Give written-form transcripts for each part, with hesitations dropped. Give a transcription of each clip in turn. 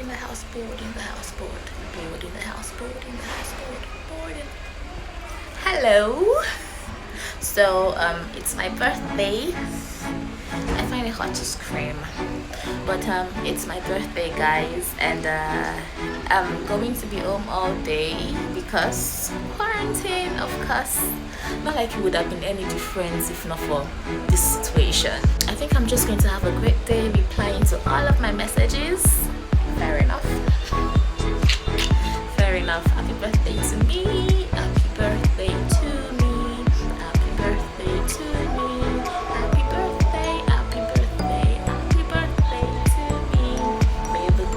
the house, bored in the house, bored in the house, bored in the house, bored in. Hello. So it's my birthday. I find it hard to scream, but it's my birthday, guys, and I'm going to be home all day because quarantine, of course. Not like it would have been any difference if not for this situation. I think I'm just going to have a great day replying to all of my messages. Fair enough. Fair enough. Happy birthday to me. Happy birthday to me. Happy birthday to me. Happy birthday. Happy birthday. Happy birthday to me. Baby.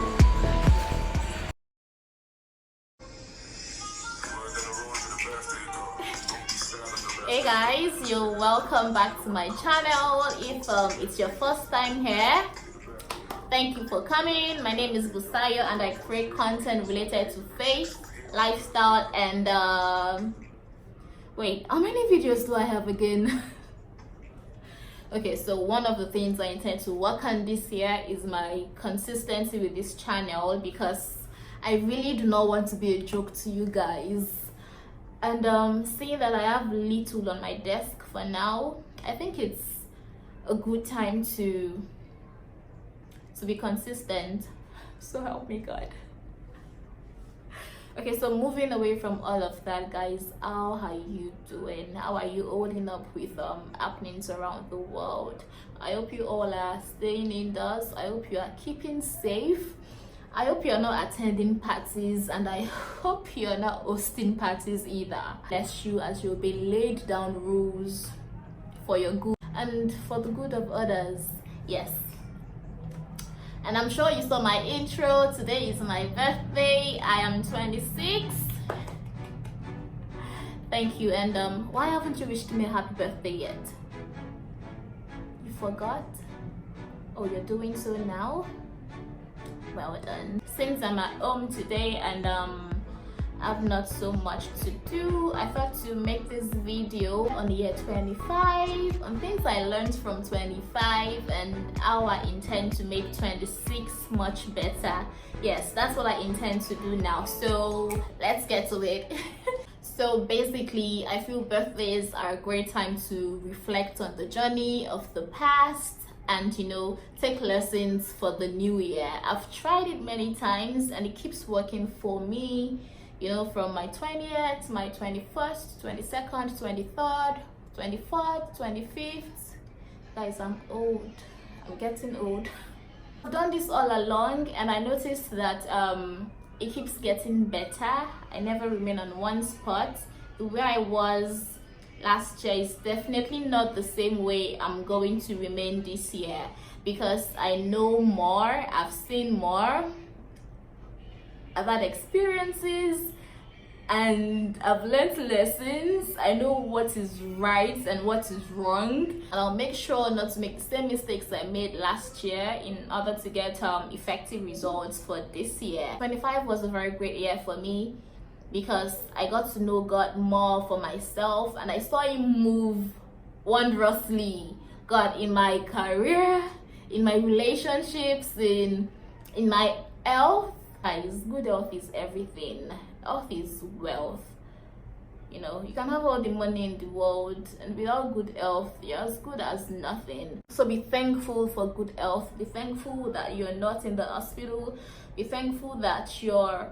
Hey guys, you're welcome back to my channel. If it's your first time here, thank you for coming. My name is Busayo and I create content related to faith, lifestyle, and wait, how many videos do I have again? Okay, so one of the things I intend to work on this year is my consistency with this channel, because I really do not want to be a joke to you guys. And seeing that I have little on my desk for now, I think it's a good time to be consistent. So help me God. Okay, so moving away from all of that, guys, how are you doing? How are you holding up with happenings around the world? I hope you all are staying indoors. I hope you are keeping safe. I hope you're not attending parties, and I hope you're not hosting parties either. Bless you as you'll be laid down rules for your good and for the good of others. Yes. And I'm sure you saw my intro. Today is my birthday. I am 26. Thank you. And why haven't you wished me a happy birthday yet? You forgot? Oh, you're doing so now? Well done. Since I'm at home today and I've not so much to do, I thought to make this video on the year 25, on things I learned from 25 and how I intend to make 26 much better. Yes, that's what I intend to do now. So let's get to it. So basically, I feel birthdays are a great time to reflect on the journey of the past and, you know, take lessons for the new year. I've tried it many times and it keeps working for me, you know, from my 20th, my 21st, 22nd, 23rd, 24th, 25th. Guys, I'm old. I'm getting old. I've done this all along and I noticed that it keeps getting better. I never remain on one spot. The way I was last year is definitely not the same way I'm going to remain this year, because I know more, I've seen more, I've had experiences, and I've learned lessons. I know what is right and what is wrong, and I'll make sure not to make the same mistakes I made last year in order to get effective results for this year. 25 was a very great year for me, because I got to know God more for myself and I saw him move wondrously. God, in my career, in my relationships, in my health. Guys, good health is everything. Health is wealth. You know, you can have all the money in the world and without good health, you're as good as nothing. So be thankful for good health. Be thankful that you're not in the hospital. Be thankful that you're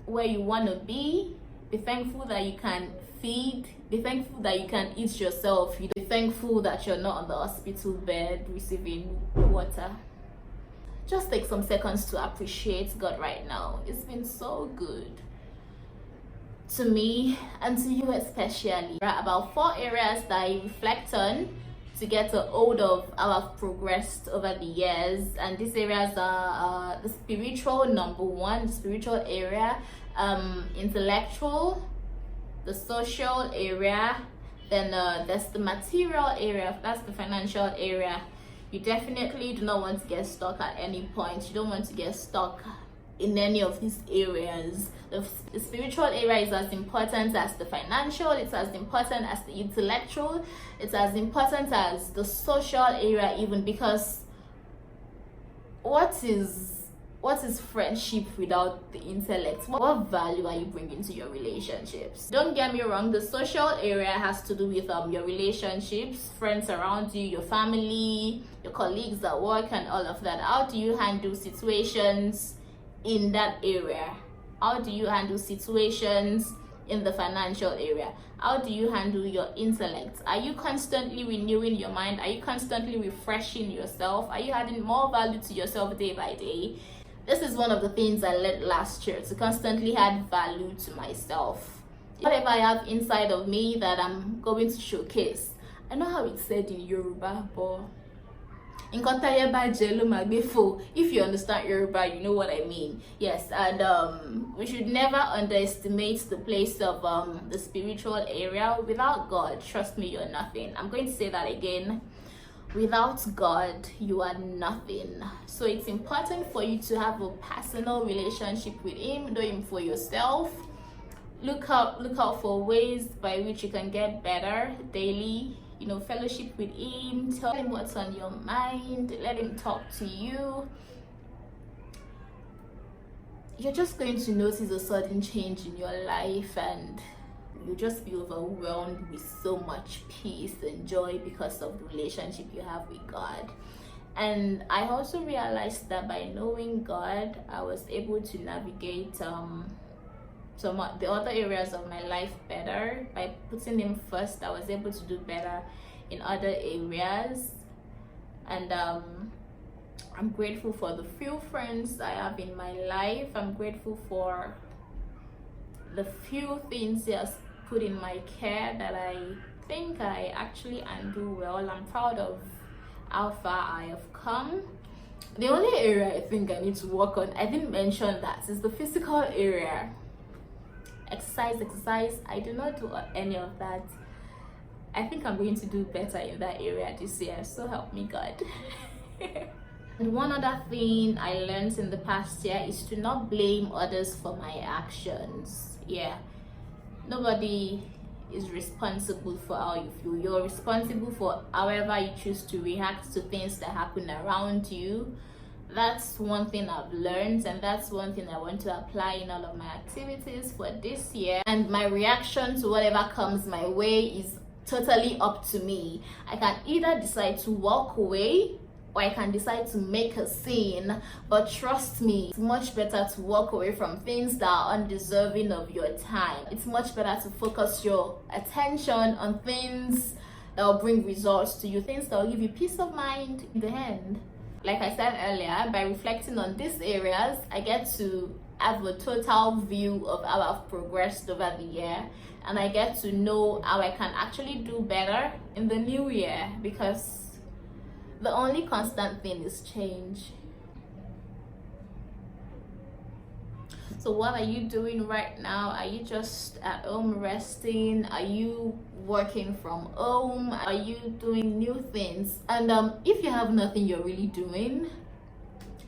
where you want to be thankful that you can feed, be thankful that you can eat yourself, be thankful that you're not on the hospital bed receiving water. Just take some seconds to appreciate God right now. It's been so good to me and to you especially. There are about 4 areas that I reflect on to get a hold of how I've progressed over the years, and these areas are the spiritual, number 1, the spiritual area, intellectual, the social area, then there's the material area, that's the financial area. You definitely do not want to get stuck at any point. You don't want to get stuck in any of these areas. The spiritual area is as important as the financial, it's as important as the intellectual, it's as important as the social area even, because what is what is friendship without the intellect? What value are you bringing to your relationships? Don't get me wrong, the social area has to do with your relationships, friends around you, your family, your colleagues at work, and all of that. How do you handle situations in that area? How do you handle situations in the financial area? How do you handle your intellect? Are you constantly renewing your mind? Are you constantly refreshing yourself? Are you adding more value to yourself day by day? This is one of the things I learned last year, to constantly add value to myself. Whatever I have inside of me that I'm going to showcase. I know how it's said in Yoruba, but if you understand Yoruba, you know what I mean. Yes, and we should never underestimate the place of the spiritual area. Without God, trust me, you're nothing. I'm going to say that again. Without God, you are nothing. So it's important for you to have a personal relationship with Him, know Him for yourself. Look out for ways by which you can get better daily. You know, fellowship with Him, tell Him what's on your mind, let Him talk to you. You're just going to notice a sudden change in your life, and you just be overwhelmed with so much peace and joy because of the relationship you have with God. And I also realized that by knowing God, I was able to navigate the other areas of my life better. By putting Him first, I was able to do better in other areas. And I'm grateful for the few friends I have in my life. I'm grateful for the few things He has put in my care that I think I actually undo well. I'm proud of how far I have come. The only area I think I need to work on, I didn't mention that, is the physical area. Exercise. I do not do any of that. I think I'm going to do better in that area this year, so help me God. And one other thing I learned in the past year is to not blame others for my actions. Yeah, nobody is responsible for how you feel. You're responsible for however you choose to react to things that happen around you. That's one thing I've learned, and that's one thing I want to apply in all of my activities for this year. And my reaction to whatever comes my way is totally up to me. I can either decide to walk away, or I can decide to make a scene. But trust me, it's much better to walk away from things that are undeserving of your time. It's much better to focus your attention on things that will bring results to you, things that will give you peace of mind in the end. Like I said earlier, by reflecting on these areas, I get to have a total view of how I've progressed over the year, and I get to know how I can actually do better in the new year, because the only constant thing is change. So what are you doing right now? Are you just at home resting? Are you working from home? Are you doing new things? And if you have nothing you're really doing,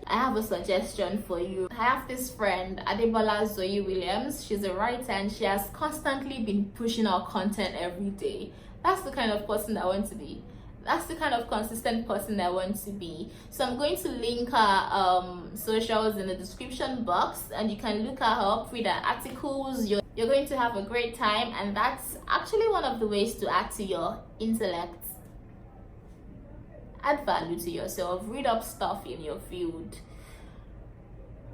I have a suggestion for you. I have this friend, Adebola Zoe Williams. She's a writer, and she has constantly been pushing out content every day. That's the kind of person I want to be. That's the kind of consistent person I want to be. So I'm going to link her socials in the description box, and you can look her up, read her articles. You're going to have a great time, and that's actually one of the ways to add to your intellect. Add value to yourself. Read up stuff in your field.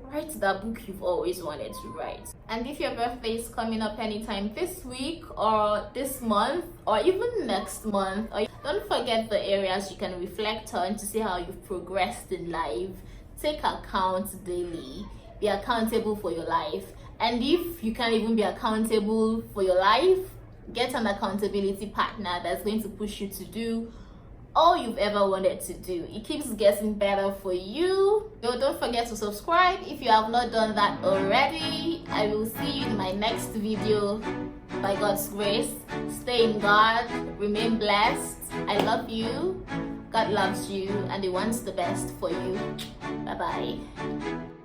Write that book you've always wanted to write. And if your birthday is coming up anytime this week or this month or even next month, don't forget the areas you can reflect on to see how you've progressed in life. Take account daily. Be accountable for your life. And if you can't even be accountable for your life, get an accountability partner that's going to push you to do all you've ever wanted to do. It keeps getting better for you. So don't forget to subscribe if you have not done that already. I will see you in my next video. By God's grace, stay in God, remain blessed. I love you, God loves you, and He wants the best for you. Bye bye.